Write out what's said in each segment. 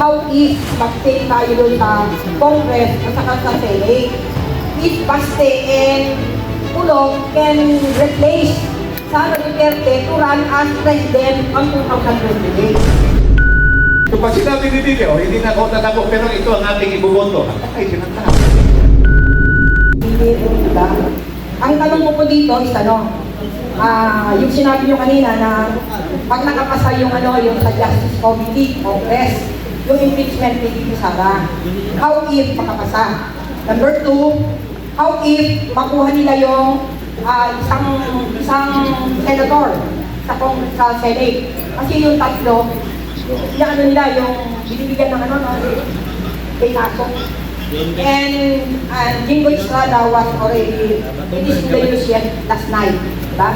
how if mag-stay tayo doon sa Congress at saka sa Senate? If Baste and Pulong can replace Sara Duterte to run as president on 2028. So pag sinabi ni Lilio, hindi na ako tatakbo, pero ito ang ating iboboto. Ay, sinanta. Hindi po, diba? Ang tanong ko po dito is yung sinabi nyo kanina na pag nakapasa yung yung sa Justice Committee, Congress, yung impeachment ni Bibi Sara. How if makapasa? Number 2, how if makuha nila yung isang senator sa Senate? Kasi yung tatlo, yung nila yung binibigyan ng kay Naso. And Jingo Estrada was already, it is in the news yet last night. Diba?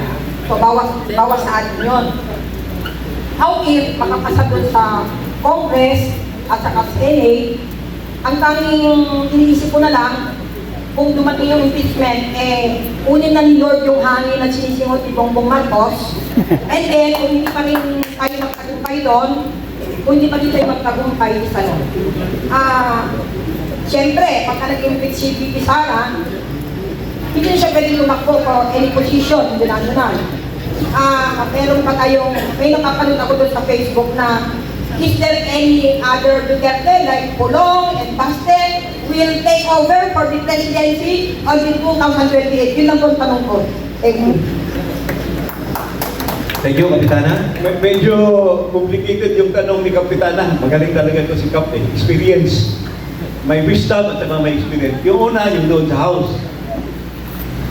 So bawas sa atin yun. How if makapasa doon sa Congress at saka Senate, ang tanging iniisip ko na lang, kung dumating yung impeachment, unin na ni Lord yung hangin at sinisingot ni Bongbong Marcos, and then kung hindi pa rin tayo magtagumpay doon, kung hindi pa rin tayo magtagumpay sa siyempre, pagka nag-impeach si Bibi Sara, hindi na siya pwede tumakbo for any position in the national. Meron pa tayong, may nakapanood ako doon sa Facebook na, is there any other Duterte like Pulong and Baste will take over for the presidency on the 2028? Yun lang po ang tanong ko. Thank you. Thank you, Kapitana. Medyo complicated yung tanong ni Kapitana. Magaling talaga ito si Kap. Experience. May wisdom at saka may experience. Yung una, yung doon sa House.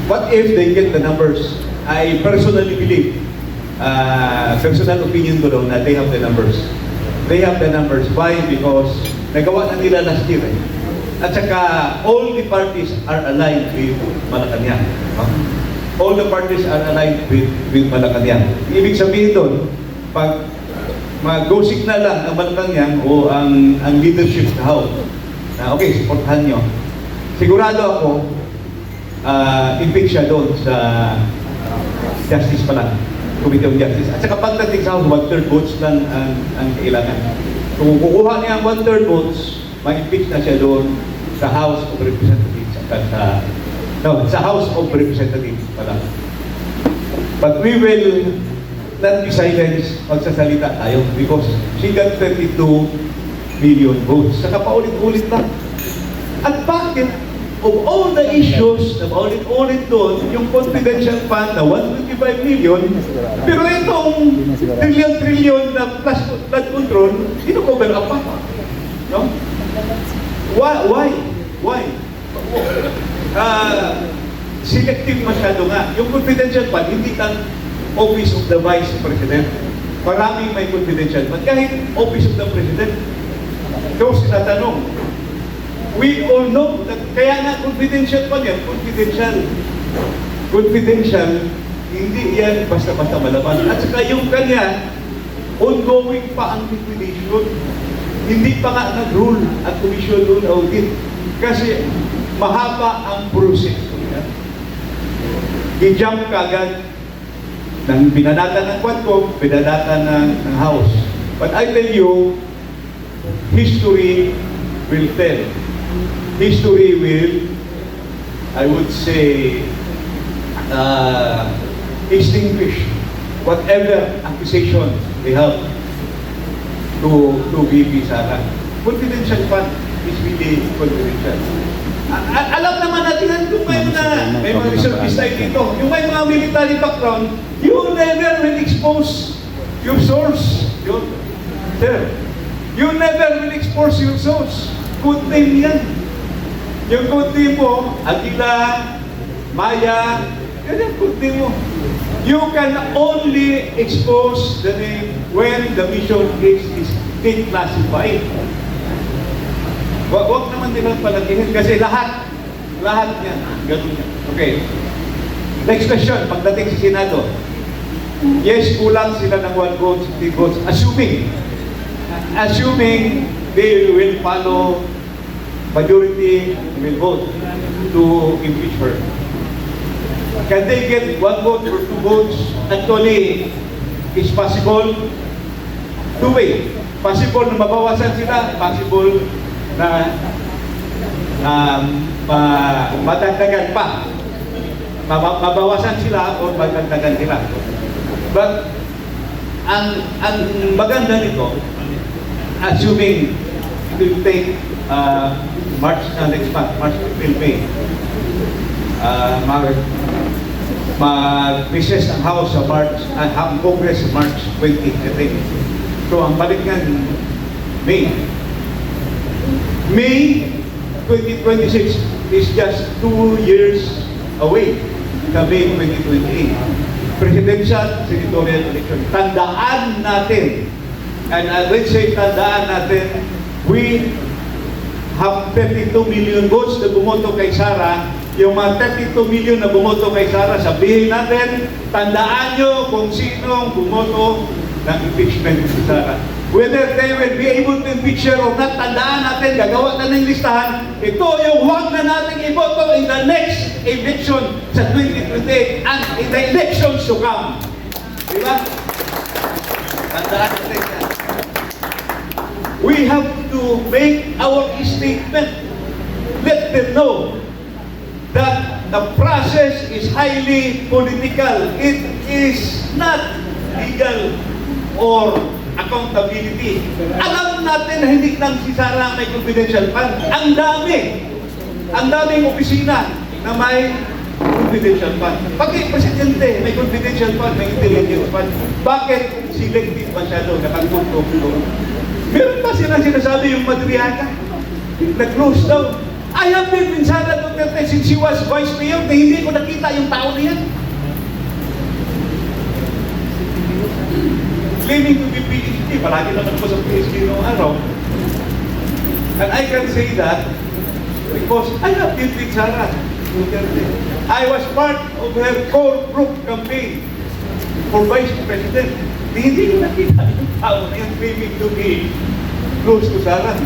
What if they get the numbers? I personally believe, personal opinion ko doon na they have the numbers. They have the numbers. Why? Because nagawa na nila last year. At saka, all the parties are aligned with Malacanang. All the parties are aligned with Malacanang. Ibig sabihin doon, pag mag-go signal lang ang Malacanang o ang leadership sa House, okay, supportahan nyo. Sigurado ako, impeach siya doon sa Justice pa lang, Committee of Justice. At saka pagdating sa House, 1/3 votes lang ang kailangan. Kung kukuha niya ang 1/3 votes, ma-impeach na siya doon sa House of Representatives at sa House of Representatives pala. But we will not be silent magsasalita tayo because she got 32 million votes. Saka paulit-ulit lang. At bakit? Of all the issues na paulit-ulit doon, yung confidential fund na 125 million, pero itong trillion na plus flood control, ino-cover up pa. No? Why? Selective masyado nga. Yung confidential fund, hindi lang Office of the Vice President. Maraming may confidential fund. Kahit Office of the President. So, sinatanong, we all know that kaya nga confidential pa yan, confidential, hindi yan basta-basta malaman. At saka yung kanya, ongoing pa ang liquidation. Hindi pa nga nag-rule ang Commission on Audit. Kasi mahaba ang process. I-jump ka agad ng binanatan ng Quadcom, binanatan ng House. But I tell you, history will tell. History will, I would say, extinguish whatever accusation they have to Bibi Sara. Confidential fund is really confidential. Alam naman natin kung may mga reservist tayo dito, yung may mga military background, you never will expose your source. Sir, you never will expose your source. Good name yan. Yung good name mo, Atila, Maya, yan yung good name mo. You can only expose the name when the mission is declassified. Huwag naman nilang palagihin kasi lahat yan, ganun yan. Okay. Next question, pagdating sa Senado. Yes, kulang sila ng 1 vote, 3 votes, assuming they will follow majority will vote to impeach her. Can they get 1 vote or 2 votes? Actually, it's possible. 2 ways. possible na mabawasan sila, possible na madagdagan pa. Mabawasan sila o madagdagan sila. But ang maganda nito, assuming it will take March next month, March, April, May, mag-recess ang House sa March, ang Congress sa March 20, I think. So ang balik nga May 2026 is just 2 years away sa May 2028. Presidential, senatorial election. Tandaan natin, and let's say tandaan natin, we have 32 million votes na bumoto kay Sara. Yung mga 32 million na bumoto kay Sara, sabihin natin, tandaan nyo kung sinong bumoto ng impeachment si Sara. Whether they will be able to impeach her or not, tandaan natin, gagawa na ng listahan. Ito yung huwag na natin iboto in the next election sa 2028 and in the elections to come. Diba? Tandaan natin yan. We have to make our statement. Let them know that the process is highly political. It is not legal or accountability. Alam natin na hindi lang si Sara may confidential fund. Ang daming opisina na may confidential fund. Pati presidente may confidential fund, may intelligence fund. Bakit selective masyado nakatutok doon? Meron pa silang sinasabi yung Madriaga. Nag-close down. I have been with Sara Duterte since she was vice mayor na hindi ko nakita yung tao niya. Claiming to be PhD, palagi naman ako sa PhD noong araw. And I can say that because I have been with Sara Duterte. I was part of her core group campaign for vice president. Hindi ko nakita yung tao na yung claiming to be close to Sara.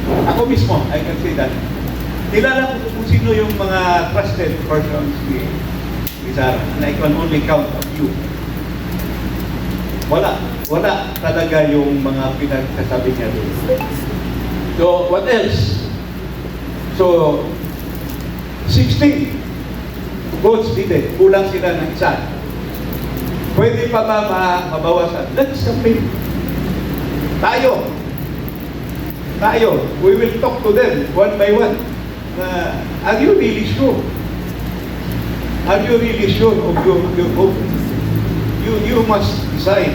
Ako mismo, I can say that. Kilala ko kung sino yung mga trusted persons ni Sara. And I can only count a few. Wala talaga yung mga pinagsasabi niya doon. So, what else? So, 16 votes needed. Kulang sila ng isa. Pwede pa ba mabawasan? Let's campaign. Tayo, we will talk to them one by one. Are you really sure? Are you really sure of your vote? You must decide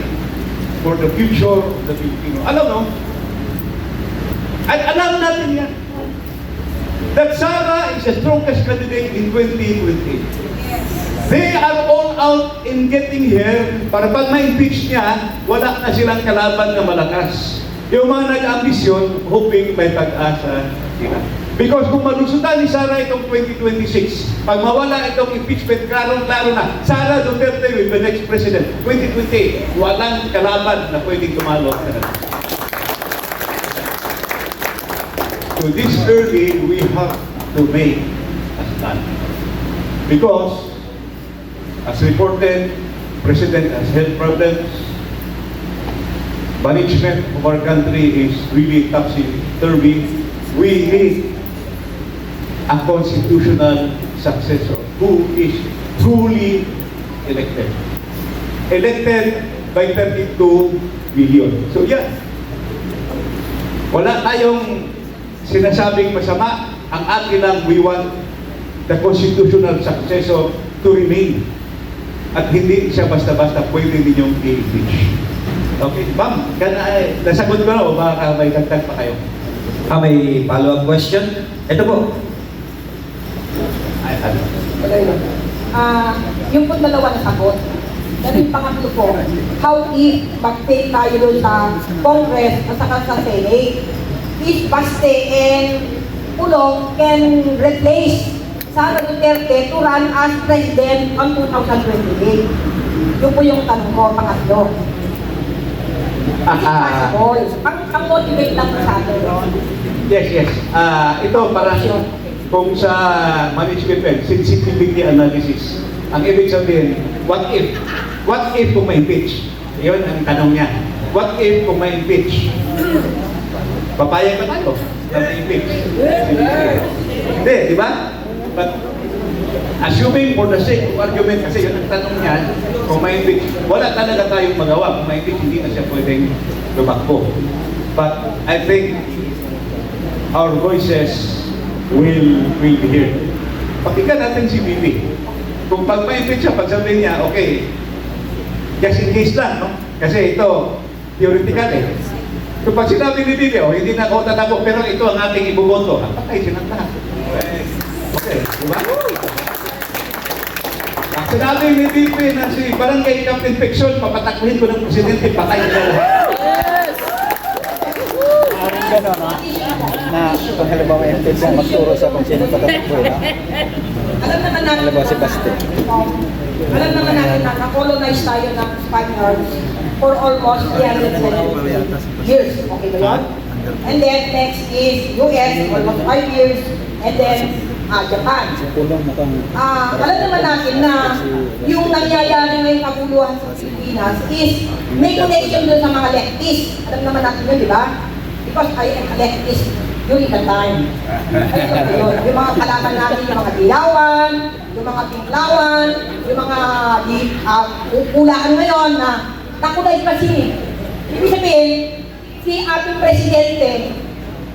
for the future of the Filipino. Alam mo? At alam natin yan. That Sara is the strongest candidate in 2028. They are all out in getting here para pag ma-impeach niya, wala na silang kalaban na malakas. Yung mga nag-ambisyon, hoping may pag-asa sila. Because kung malusutan ni Sara itong 2026, pag mawala itong impeachment, klaro na, Sara Duterte will be the next president. 2028, walang kalaban na pwedeng tumalo. So this early, we have to make a stand. Because, as reported, President has health problems. Management of our country is really topsy-turvy. We need a constitutional successor who is truly elected. Elected by 32 million. So yeah, wala tayong sinasabing masama. Ang atin lang, we want the constitutional successor to remain. At hindi siya basta-basta pwede ninyong i-impeach. Okay, ma'am, nasagot ko na o baka may dagdag pa kayo? May follow-up question? Ito po. Yung po dalawa na sagot. Then yung pangatlo po, how if mag-take tayo doon sa Congress at saka sa Senate, if Baste and Pulong can replace Sara Duterte to run as President on 2028? Yun po yung tanong ko, pangatlo. Is it possible? Pang-motivate lang po sa atin yun. Yes. Ito parang kung sa management sensitivity analysis. Ang ibig sabihin, what if kung may impeach? Yun ang tanong niya. What if kung may impeach? Papayag ba ito na may impeach? Hindi, di ba? But assuming for the sake of argument, kasi yun ang tanong niya, kung may impeach, wala talaga tayong magawa. Kung may impeach, hindi na siya pwedeng tumakbo. But I think our voices will be heard. Pakinggan natin si Bibi. Kung pag may impeach siya, pag sabihin niya, okay, just in case lang, no? Kasi ito, theoretical eh. Kung pag sinabi ni Bibi, oh, hindi na ako tatakbo, pero ito ang ating ibuboto. Patay, sinanta. Okay, diba? Ang sinabi ni Bibi na si Barangay Captain Pexon, papatakbuhin ko ng presidente, patay na lahat. Gano'n, no? Na kung halimbawa yung tensa magturo sa kung sino tatakbo, no? Alam naman natin Halimbawa si Baste. Alam naman natin na na-colonize tayo ng Spaniards for almost 370 years. Okay ba yun? And then next is US, almost 5 years. And then Japan. Kulong mukhang... Alam naman natin na yung nangyayari ngayong kaguluhan sa Pilipinas is may connection doon sa mga leftist. Alam naman natin yun, di ba? Because I am a leftist during the time. Ayun, yung mga kalaban natin, yung mga dilawan, yung mga tinklawan, yung mga kulaan ngayon na nakulay kasi. Ibig sabihin, si ating presidente,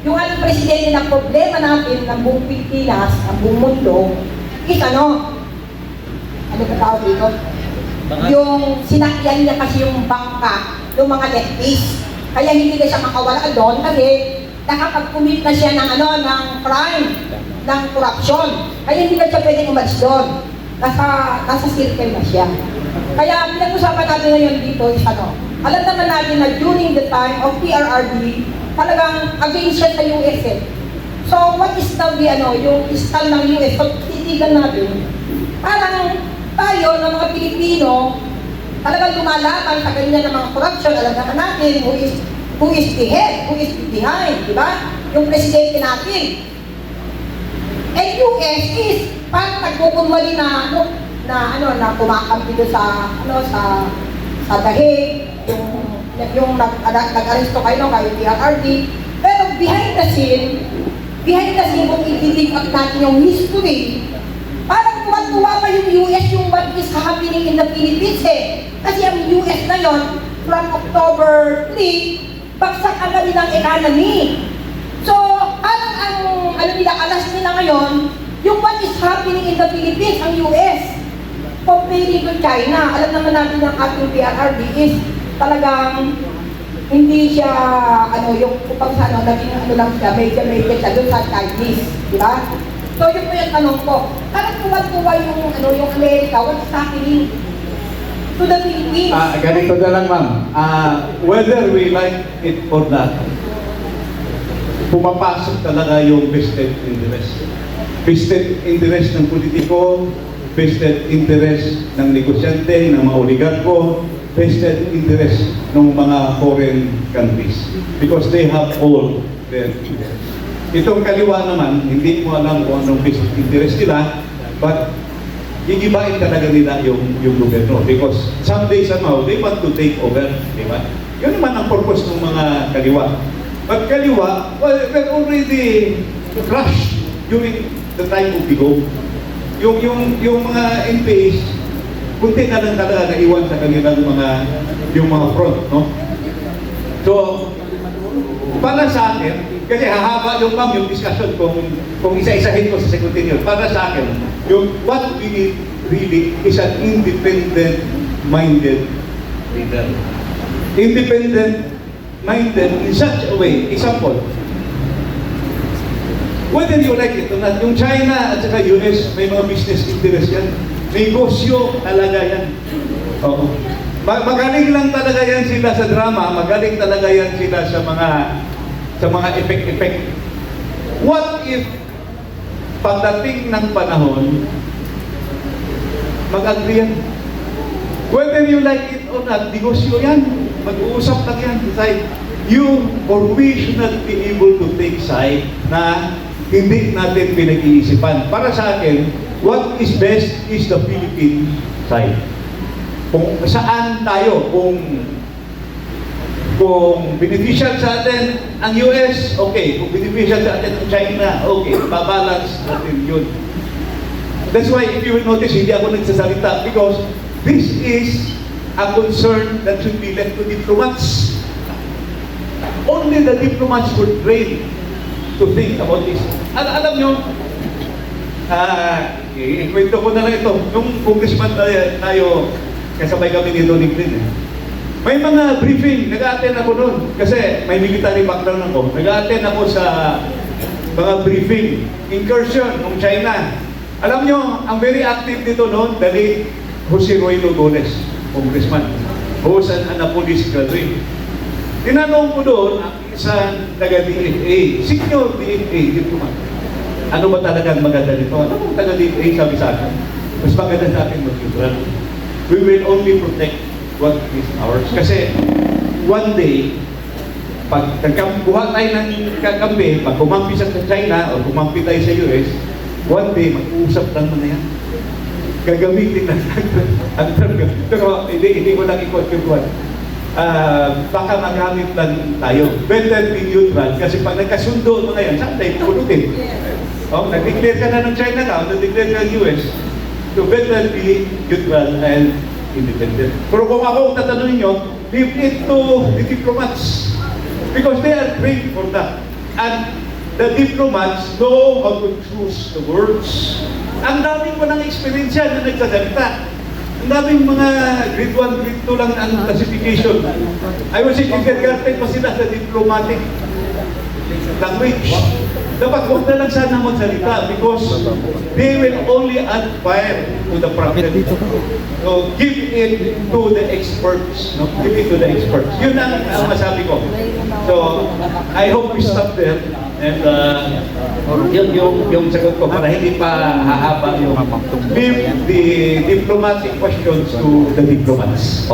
yung ating presidente na problema natin ng buong Pilipinas, ng buong mundo, is ano ka tawag dito? Yung sinakyan niya kasi yung bangka ng mga leftist. Kaya hindi na siya makawala doon kasi nakapag-commit na siya ng ng crime, ng corruption. Kaya hindi na siya pwedeng umalis doon. Nasa circle na siya. Kaya pinag-usapan natin ngayon dito is alam naman natin na during the time of PRRD, talagang against siya sa US eh. So what is now yung stand ng US? So titigan natin, parang tayo ng mga Pilipino, talagang lumalaban sa ganyan ng mga corruption. Alam naman natin who is the head, who is behind, di ba? Yung presidente natin. And US is parang nagkukunwali na kumakampi doon sa dahig, yung nag-aresto kayo kayo PRRD. Pero behind the scene, kung i-dig up natin yung history, parang tuwa pa yung US yung what is happening in the Philippines eh. Kasi ang US na yon from October 3, bagsak ang kanilang economy. So, parang ang nila, alas nila ngayon, yung what is happening in the Philippines, ang US, comparing to China. Alam naman natin ang ating PRRD is talagang hindi siya, yung upang sa naging lang siya, medyo siya doon sa Chinese, di ba? So, yun po yung tanong ko. Parang tuwa yung Amerika, what's happening to the Philippines? Ganito na lang, ma'am. Whether we like it or not, pumapasok talaga yung vested interest. Vested interest ng politiko, vested interest ng negosyante, ng mga oligarko, vested interest ng mga foreign countries. Because they have all their interest. Itong kaliwa naman, hindi mo alam kung anong business interest nila, but gigibain talaga nila yung gobyerno because someday somehow they want to take over, di ba? Yun naman ang purpose ng mga kaliwa. But kaliwa, well, they're already crushed during the time of Bigo. Yung mga MPs, kunti na lang talaga naiwan sa kanilang yung mga front, no? So, para sa akin, kasi hahaba yung discussion kung isa-isahin ko sa secretary yun. Para sa akin, yung what we need really is an independent-minded leader. Independent-minded in such a way, example, whether you like it or not, yung China at saka US, may mga business interest yan. Negosyo talaga yan. Oo. Magaling lang talaga yan sila sa drama, magaling talaga yan sila sa mga effect. What if pagdating ng panahon, mag-agree yan? Whether you like it or not, negosyo yan. Mag-uusap lang yan. Decide. You or we should not be able to take side na hindi natin pinag-iisipan. Para sa akin, what is best is the Philippine side. Kung saan tayo, kung Kung beneficial sa atin ang US, okay. Kung beneficial sa atin ang China, okay. Babalance natin yun. That's why if you will notice, hindi ako nagsasalita because this is a concern that should be left to diplomats. Only the diplomats were trained to think about this. Alam nyo, ikwento ko na lang ito. Nung congressman tayo, kasabay kami ni Donnie Green. May mga briefing, nag-attend ako noon. Kasi may military background ako. Nag-attend ako sa mga briefing, incursion ng China. Alam nyo, ang very active dito noon, dali Jose Roy Lugones, congressman, who was an Annapolis graduate. Tinanong ko doon ang isang taga-DFA, senior DFA diplomat. Ano ba talagang maganda dito? Ano bang taga-DFA sabi sa akin? Mas maganda sa akin mag-neutral. We will only protect what is ours. Kasi one day, pag nagkuha tayo ng kakampi, pag kumampi sa China o kumampi tayo sa US, one day, mag-uusap lang mo na yan. Gagamitin na ang term. Pero hindi ko lang i-confirm. Baka magamit lang tayo. Better be neutral. Kasi pag nagkasundo mo na yan, saan tayo pulutin? Oh, nag-declare ka na ng China ka, nag-declare ka ng US. So better be neutral and independent. Pero kung ako tatanungin nyo, leave it to the diplomats. Because they are trained for that. And the diplomats know how to choose the words. Ang daming mo ng experience na nagsasalita. Ang daming mga grade 1, grade 2 lang ang classification. I was in kindergarten pa sila sa diplomatic language. Dapat huwag na lang sana magsalita because they will only add fire to the problem. So, give it to the experts. No? Give it to the experts. Yun ang masabi ko. So, I hope we stop there. And yung sagot ko para hindi pa hahaba yung leave the diplomatic questions to the diplomats.